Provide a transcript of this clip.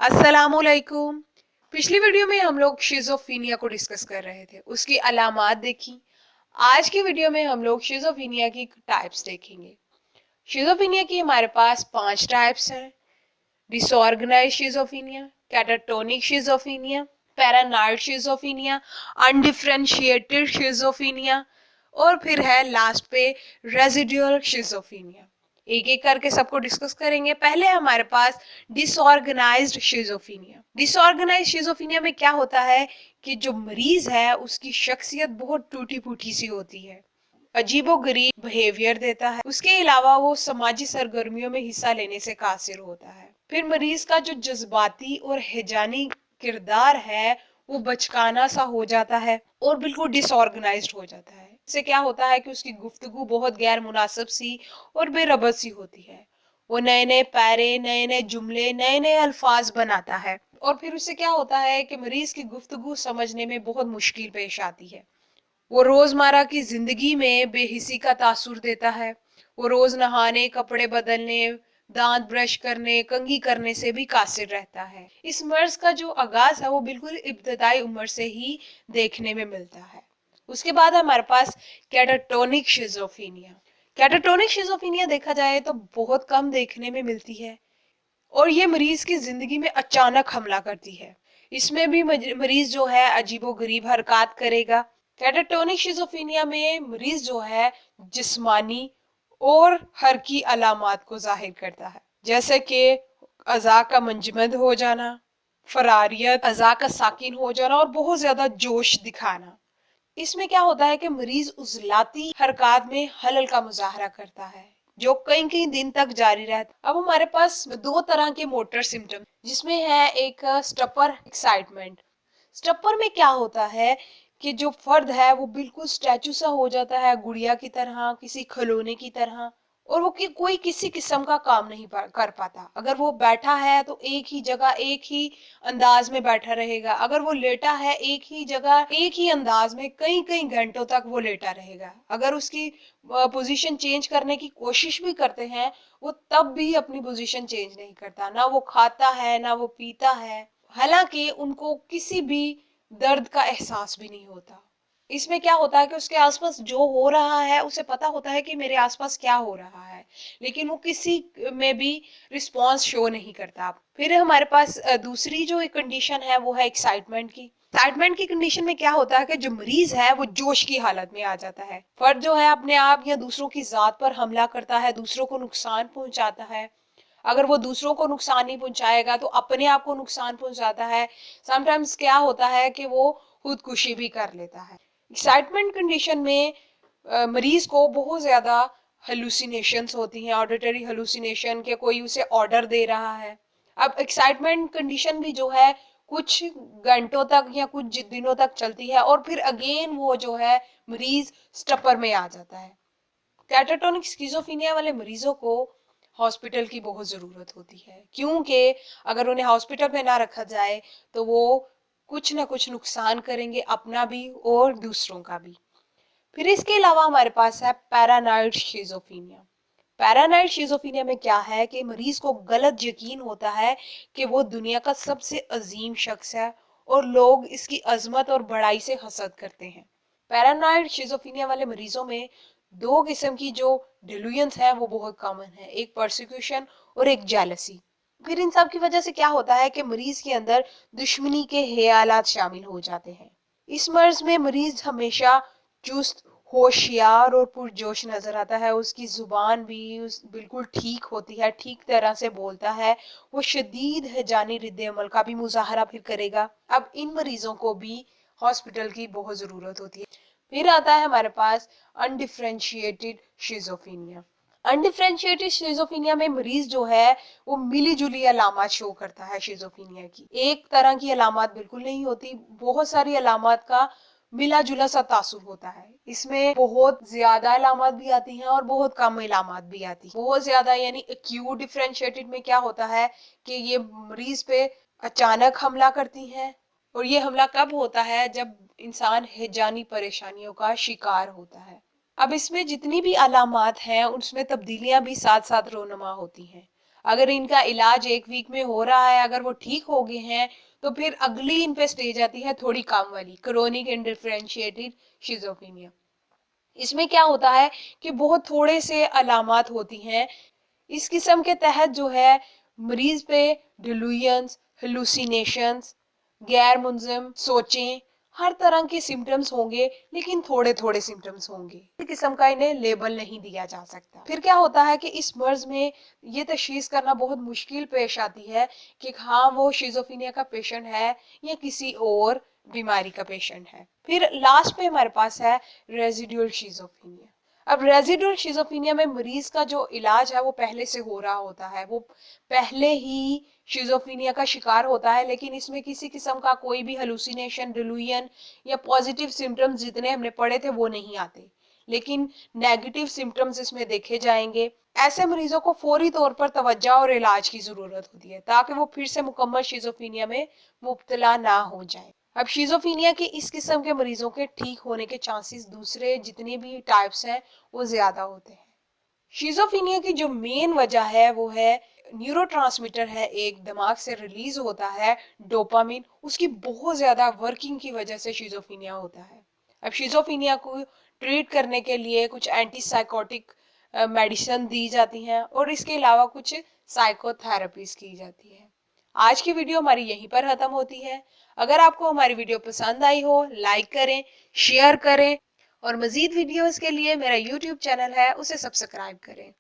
अस्सलामुअलैकुम। पिछली वीडियो में हम लोग शिज़ोफ्रेनिया को डिस्कस कर रहे थे, उसकी अलामात देखी। आज की वीडियो में हम लोग शिज़ोफ्रेनिया की टाइप्स देखेंगे। शिज़ोफ्रेनिया की हमारे पास 5 टाइप्स हैं। Disorganised schizophrenia, catatonic schizophrenia, paranoid schizophrenia, undifferentiated schizophrenia और फिर है लास्ट पे रेजिडुअल शिज़ोफ्रेनिया। एक एक करके सबको डिस्कस करेंगे। पहले हमारे पास डिसऑर्गेनाइज्ड शिज़ोफ्रेनिया। डिसऑर्गेनाइज्ड शिज़ोफ्रेनिया में क्या होता है कि जो मरीज है उसकी शख्सियत बहुत टूटी फूटी सी होती है, अजीबोगरीब बिहेवियर देता है। उसके अलावा वो समाजी सरगर्मियों में हिस्सा लेने से कासिर होता है। फिर मरीज का जो जज्बाती और हिजानी किरदार है वो बचकाना सा हो जाता है और बिल्कुल डिसऑर्गेनाइज्ड हो जाता है। इससे क्या होता है कि उसकी गुफ्तगू बहुत गैर मुनासिब सी और बेरबत सी होती है। वो नए नए पैरे, नए नए जुमले, नए नए अल्फाज बनाता है और फिर उससे क्या होता है कि मरीज की गुफ्तगू समझने में बहुत मुश्किल पेश आती है। वो रोजमर्रा की जिंदगी में बेहिसी का तासुर देता है। वो रोज नहाने, कपड़े बदलने, दांत ब्रश करने, कंघी करने से भी कासिर रहता है। इस मर्ज का जो आगाज है वो बिल्कुल इब्तदाई उम्र से ही देखने में मिलता है। उसके बाद हमारे पास कैटाटोनिक शिज़ोफ्रेनिया। कैटाटोनिक शिज़ोफ्रेनिया देखा जाए तो बहुत कम देखने में मिलती है और ये मरीज की जिंदगी में अचानक हमला करती है। इसमें भी मरीज जो है अजीबोगरीब हरकत करेगा। कैटाटोनिक शिज़ोफ्रेनिया में मरीज जो है जिस्मानी और हरकी अलामात को जाहिर करता है, जैसे कि अज़ा का मंजमद हो जाना, फरारियत, अज़ा का साकिन हो जाना और बहुत ज्यादा जोश दिखाना। इसमें क्या होता है कि मरीज उजलाती हरकत में हलल का मुजाहरा करता है जो कई कई दिन तक जारी रहता। अब हमारे पास दो तरह के मोटर सिम्टम, जिसमें है एक स्टपर एक्साइटमेंट। स्टपर में क्या होता है कि जो फर्द है वो बिल्कुल स्टैचू सा हो जाता है, गुड़िया की तरह, किसी खिलौने की तरह, और वो कोई किसी किस्म का काम नहीं कर पाता। अगर वो बैठा है तो एक ही जगह एक ही अंदाज में बैठा रहेगा, अगर वो लेटा है एक ही जगह एक ही अंदाज में कई कई घंटों तक वो लेटा रहेगा। अगर उसकी पोजीशन चेंज करने की कोशिश भी करते हैं वो तब भी अपनी पोजीशन चेंज नहीं करता। ना वो खाता है ना वो पीता है, हालांकि उनको किसी भी दर्द का एहसास भी नहीं होता। इसमें क्या होता है कि उसके आसपास जो हो रहा है उसे पता होता है कि मेरे आसपास क्या हो रहा है, लेकिन वो किसी में भी रिस्पॉन्स शो नहीं करता। फिर हमारे पास दूसरी जो एक कंडीशन है वो है एक्साइटमेंट की। एक्साइटमेंट की कंडीशन में क्या होता है कि जो मरीज है वो जोश की हालत में आ जाता है। फर्द जो है अपने आप या दूसरों की जात पर हमला करता है, दूसरों को नुकसान पहुंचाता है। अगर वो दूसरों को नुकसान नहीं पहुंचाएगा तो अपने आप को नुकसान पहुंचाता है। समटाइम्स क्या होता है कि वो खुदकुशी भी कर लेता है। एक्साइटमेंट कंडीशन में मरीज को बहुत ज्यादा हेलुसिनेशंस होती हैं, ऑडिटरी हेलुसिनेशन, के कोई उसे ऑर्डर दे रहा है। अब एक्साइटमेंट कंडीशन भी जो है कुछ घंटों तक या कुछ दिनों तक चलती है और फिर अगेन वो जो है मरीज स्टपर में आ जाता है। कैटाटोनिक स्किज़ोफ्रेनिया वाले मरीजों को हॉस्पिटल की बहुत ज़रूरत होती है, क्योंकि अगर उन्हें हॉस्पिटल में ना रखा जाए तो वो कुछ ना कुछ नुकसान करेंगे, अपना भी और दूसरों का भी। फिर इसके अलावा हमारे पास है पैरानॉइड शिज़ोफ्रेनिया। पैरानॉइड शिज़ोफ्रेनिया में क्या है कि मरीज को गलत यकीन होता है कि वो दुनिया का सबसे अजीम शख्स है और लोग इसकी अजमत और बड़ाई से हसद करते हैं। पैरानॉइड शिज़ोफ्रेनिया वाले मरीजों में दो किस्म की जो डिल्यूजन्स है वो बहुत कॉमन है, एक परसिक्यूशन और एक जेलसी। फिर इन सब की वजह से क्या होता है कि मरीज के अंदर दुश्मनी के ख्यालात शामिल हो जाते हैं। इस मर्ज में मरीज हमेशा चुस्त, होशियार और पुरजोश नजर आता है। उसकी जुबान भी बिल्कुल ठीक होती है, ठीक तरह से बोलता है। वो शदीद हैजानी रिद्दे अमल का भी मुजाहरा फिर करेगा। अब इन मरीजों को भी हॉस्पिटल की बहुत जरूरत होती है। फिर आता है हमारे पास अनडिफरेंशिएटेड शिज़ोफ्रेनिया। अनडिफरेंशिएटेड शिज़ोफ्रेनिया में मरीज जो है वो मिली जुली अलामत शो करता है शिज़ोफ्रेनिया की। एक तरह की अलामत बिल्कुल नहीं होती, बहुत सारी अलामत का मिला जुला सा तासुर होता है। इसमें बहुत ज्यादा अलामत भी आती हैं और बहुत कम अलामत भी आती हैं। बहुत ज्यादा यानी एक्यूट डिफरेंशिएटेड में क्या होता है कि ये मरीज पे अचानक हमला करती हैं, और ये हमला कब होता है जब इंसान हैजानी परेशानियों का शिकार होता है। अब इसमें जितनी भी अलामत हैं उसमें तब्दीलियां भी साथ साथ रोनुमा होती हैं। अगर इनका इलाज 1 वीक में हो रहा है, अगर वो ठीक हो गए हैं, तो फिर अगली इन पे स्टेज आती है थोड़ी काम वाली, क्रोनिक इंडिफरेंशिएटेड शिजोफ्रेनिया। इसमें क्या होता है कि बहुत थोड़े से अलामात होती हैं। इस किस्म के तहत जो है मरीज पे डिलूजन्स, हेलुसिनेशंस, गैर मुंज़िम सोचें, हर तरह के सिम्टम्स होंगे, लेकिन थोड़े थोड़े सिम्टम्स होंगे। इस किस्म का इन्हें लेबल नहीं दिया जा सकता। फिर क्या होता है कि इस मर्ज में ये तशखीस करना बहुत मुश्किल पेश आती है कि हाँ वो शिज़ोफ्रेनिया का पेशेंट है या किसी और बीमारी का पेशेंट है। फिर लास्ट पे हमारे पास है रेजिडुअल शिज़ोफ्रेनिया। अब रेजिडुअल शिज़ोफ्रेनिया में मरीज का जो इलाज है वो पहले से हो रहा होता है, वो पहले ही शिज़ोफ्रेनिया का शिकार होता है, लेकिन इसमें किसी किस्म का कोई भी हेलुसिनेशन, डिलूजन या पॉजिटिव सिम्टम्स जितने हमने पढ़े थे वो नहीं आते, लेकिन नेगेटिव सिम्टम्स इसमें देखे जाएंगे। ऐसे मरीजों को फौरी तौर पर तवज्जो और इलाज की जरूरत होती है ताकि वो फिर से मुकम्मल शिज़ोफ्रेनिया में मुब्तला ना हो जाए। अब शिज़ोफ्रेनिया के इस किस्म के मरीजों के ठीक होने के चांसेस दूसरे जितने भी टाइप्स हैं वो ज्यादा होते हैं। शिज़ोफ्रेनिया की जो मेन वजह है वो है न्यूरोट्रांसमीटर है, एक दिमाग से रिलीज होता है डोपामिन, उसकी बहुत ज्यादा वर्किंग की वजह से शिज़ोफ्रेनिया होता है। अब शिज़ोफ्रेनिया को ट्रीट करने के लिए कुछ एंटीसाइकोटिक मेडिसिन दी जाती हैं और इसके अलावा कुछ साइकोथेरेपीज की जाती है। आज की वीडियो हमारी यहीं पर खत्म होती है। अगर आपको हमारी वीडियो पसंद आई हो, लाइक करें, शेयर करें और मजीद वीडियोस के लिए मेरा YouTube चैनल है उसे सब्सक्राइब करें।